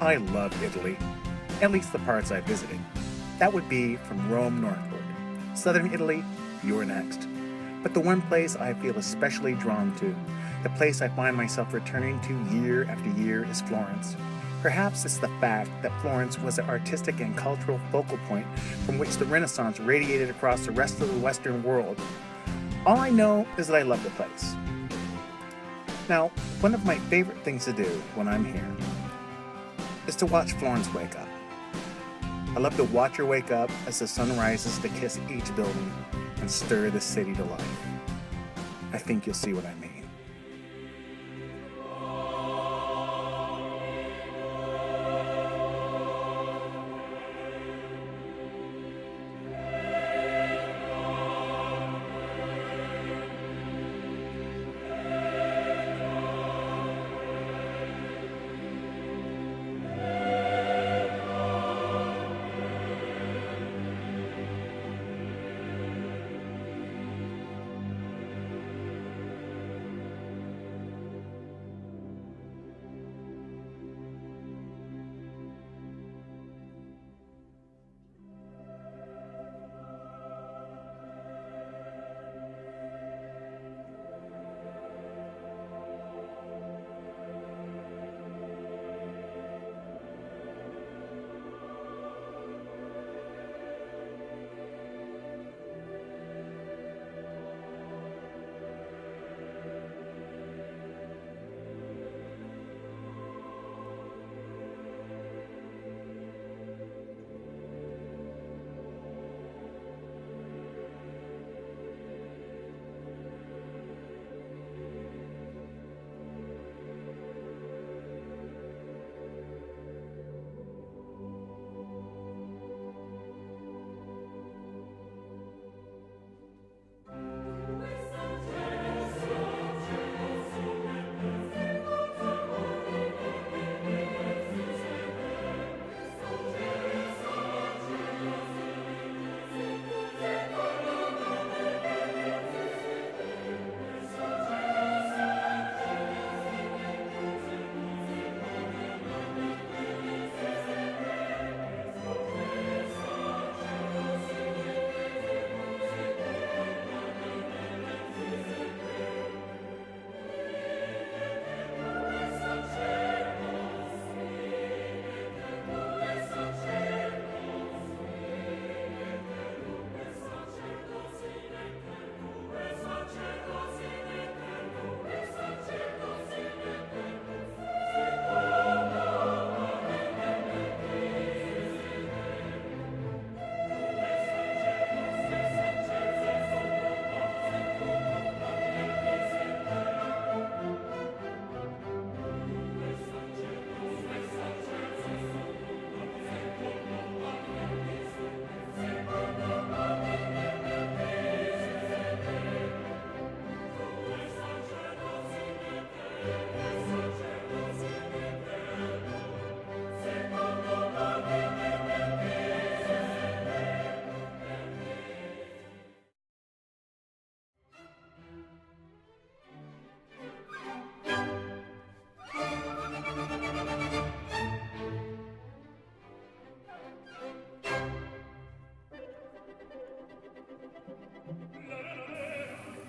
I love Italy, at least the parts I visited. That would be from Rome northward. Southern Italy, you're next. But the one place I feel especially drawn to, the place I find myself returning to year after year, is Florence. Perhaps it's the fact that Florence was an artistic and cultural focal point from which the Renaissance radiated across the rest of the Western world. All I know is that I love the place. Now, one of my favorite things to do when I'm here is to watch Florence wake up. I love to watch her wake up as the sun rises to kiss each building and stir the city to life. I think you'll see what I mean.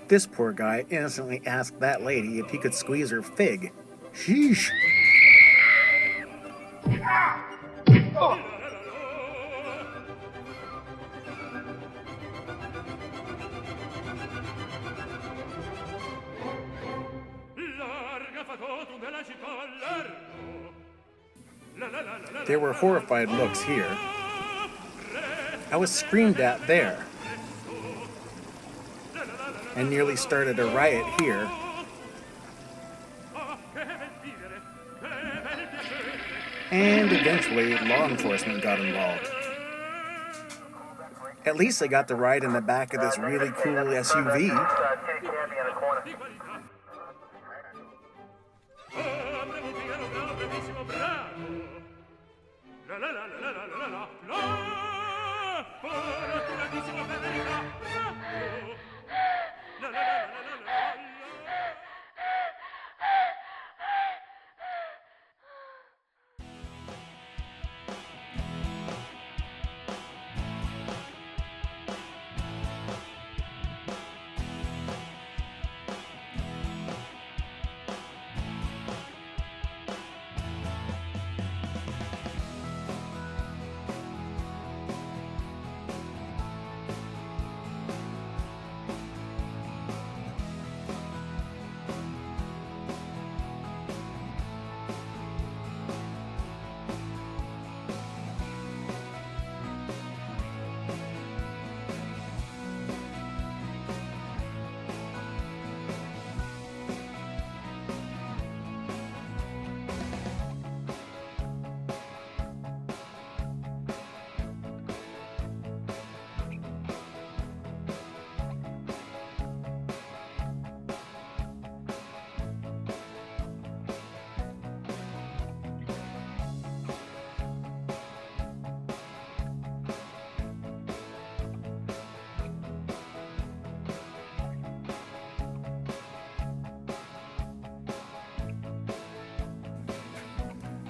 This poor guy innocently asked that lady if he could squeeze her fig. Sheesh. There were horrified looks here. I was screamed at there. And nearly started a riot here. And eventually, law enforcement got involved. At least they got to ride in the back of this really cool SUV.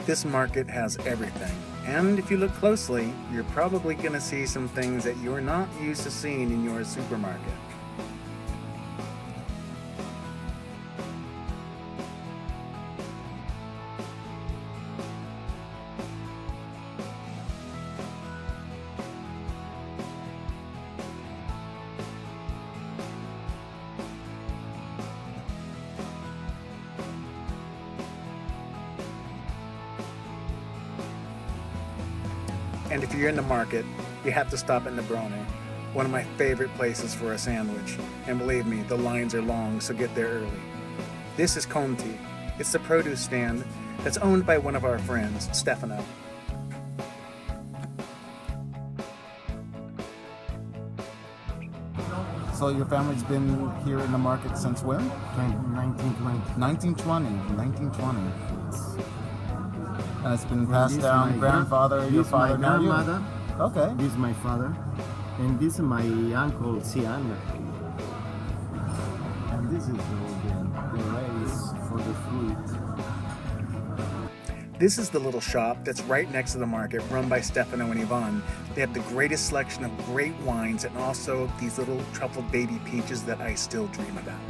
This market has everything, and if you look closely, you're probably going to see some things that you're not used to seeing in your supermarket. And if you're in the market, you have to stop at Nebroni, one of my favorite places for a sandwich. And believe me, the lines are long, so get there early. This is Conti. It's the produce stand that's owned by one of our friends, Stefano. So your family's been here in the market since when? 1920. 1920. And it's been passed down, grandfather, your father, now you? Grandmother. Okay. This is my father. And this is my uncle, Sian. And this is the race for the fruit. This is the little shop that's right next to the market, run by Stefano and Yvonne. They have the greatest selection of great wines and also these little truffled baby peaches that I still dream about.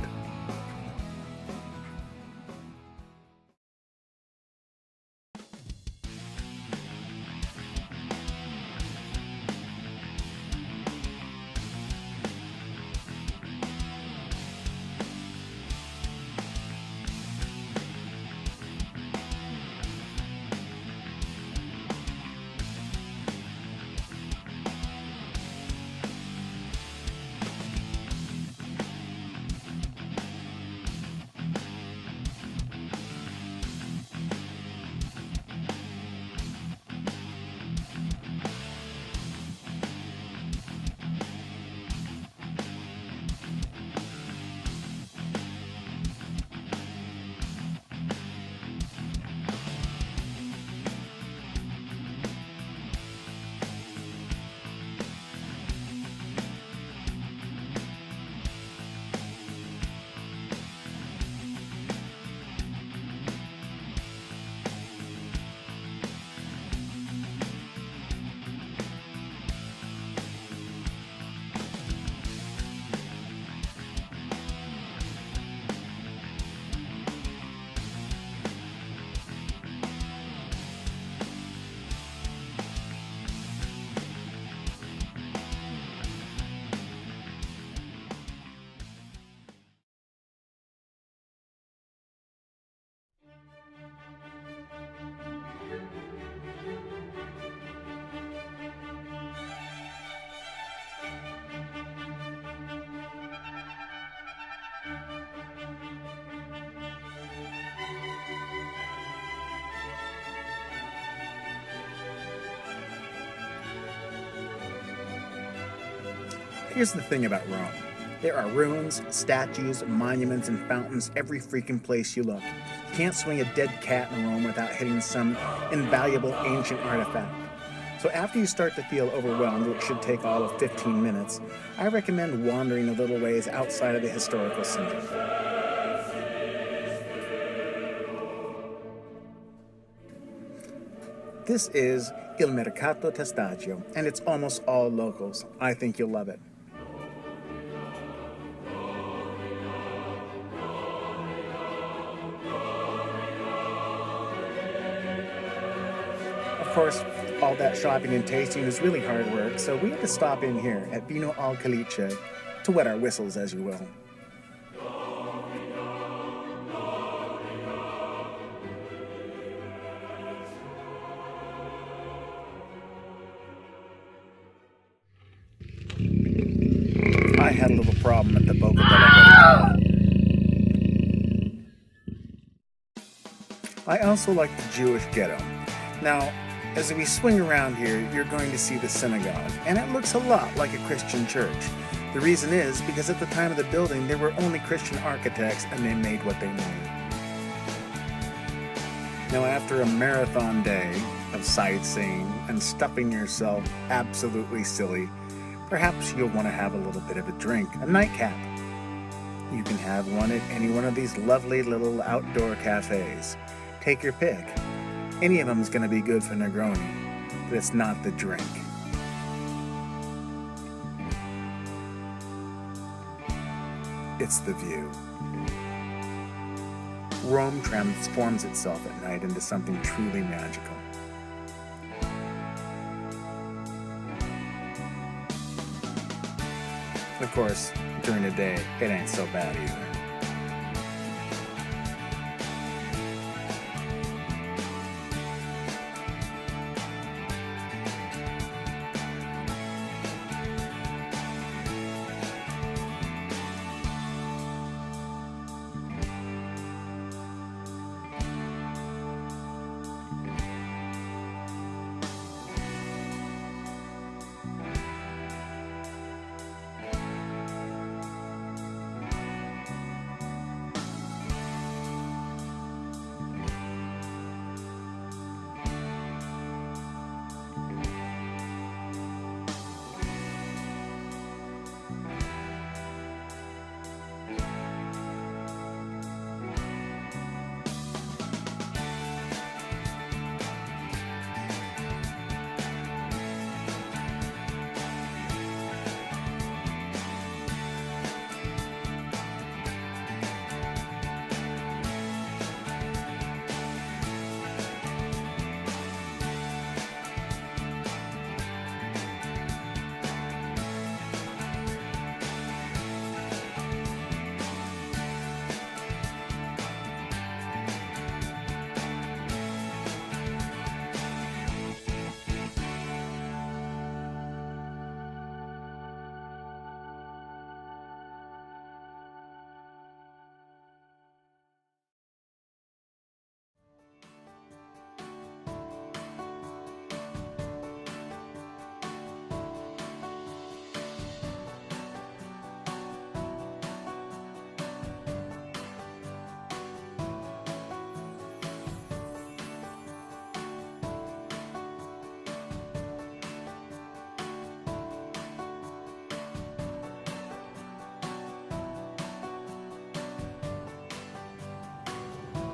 Here's the thing about Rome. There are ruins, statues, monuments, and fountains every freaking place you look. You can't swing a dead cat in Rome without hitting some invaluable ancient artifact. So after you start to feel overwhelmed, which should take all of 15 minutes, I recommend wandering a little ways outside of the historical center. This is Il Mercato Testaccio, and it's almost all locals. I think you'll love it. Of course, all that shopping and tasting is really hard work, so we had to stop in here at Vino al Caliche to wet our whistles, as you will. I had a little problem at the Boca della Verità. I also like the Jewish ghetto. Now, as we swing around here, you're going to see the synagogue, and it looks a lot like a Christian church. The reason is because at the time of the building, there were only Christian architects, and they made what they made. Now, after a marathon day of sightseeing and stuffing yourself absolutely silly, perhaps you'll want to have a little bit of a drink, a nightcap. You can have one at any one of these lovely little outdoor cafes. Take your pick. Any of them is going to be good for Negroni, but it's not the drink. It's the view. Rome transforms itself at night into something truly magical. Of course, during the day, it ain't so bad either.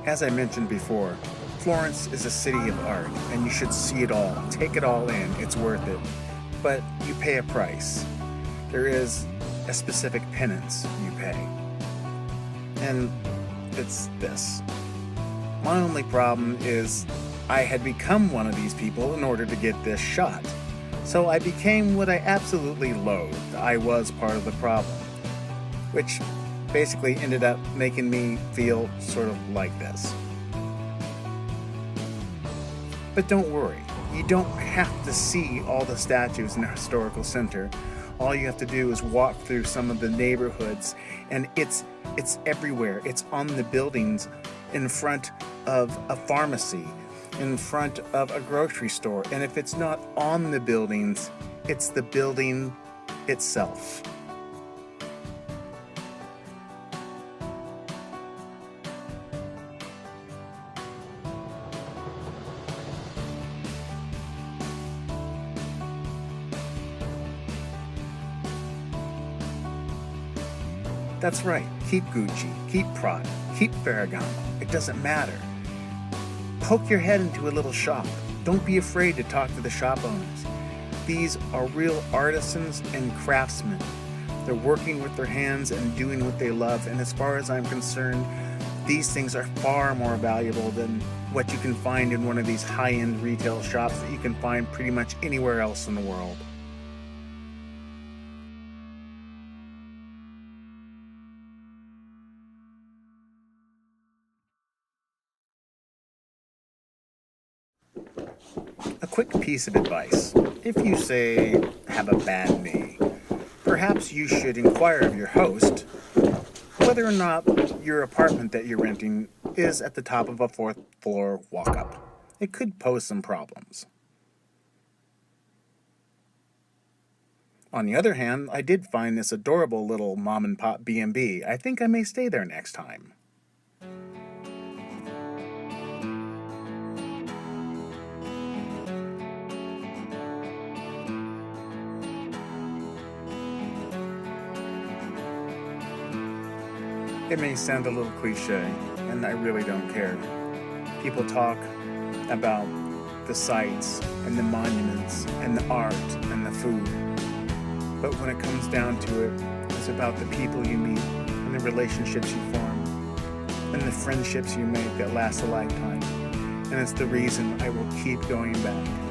As I mentioned before, Florence is a city of art, and you should see it all. Take it all in, it's worth it. But you pay a price. There is a specific penance you pay. And it's this. My only problem is I had become one of these people in order to get this shot. So I became what I absolutely loathed. I was part of the problem. Which basically ended up making me feel sort of like this. But don't worry, you don't have to see all the statues in the historical center. All you have to do is walk through some of the neighborhoods, and it's everywhere. It's on the buildings, in front of a pharmacy, in front of a grocery store. And if it's not on the buildings, it's the building itself. That's right, keep Gucci, keep Prada, keep Ferragamo, it doesn't matter. Poke your head into a little shop. Don't be afraid to talk to the shop owners. These are real artisans and craftsmen. They're working with their hands and doing what they love, and as far as I'm concerned, these things are far more valuable than what you can find in one of these high-end retail shops that you can find pretty much anywhere else in the world. A quick piece of advice. If you, say, have a bad knee, perhaps you should inquire of your host whether or not your apartment that you're renting is at the top of a 4th floor walk-up. It could pose some problems. On the other hand, I did find this adorable little mom-and-pop B&B. I think I may stay there next time. It may sound a little cliche, and I really don't care. People talk, about the sights and the monuments and the art and the food. But when it comes down to it, it's about the people you meet and the relationships you form and the friendships you make that last a lifetime. And it's the reason I will keep going back.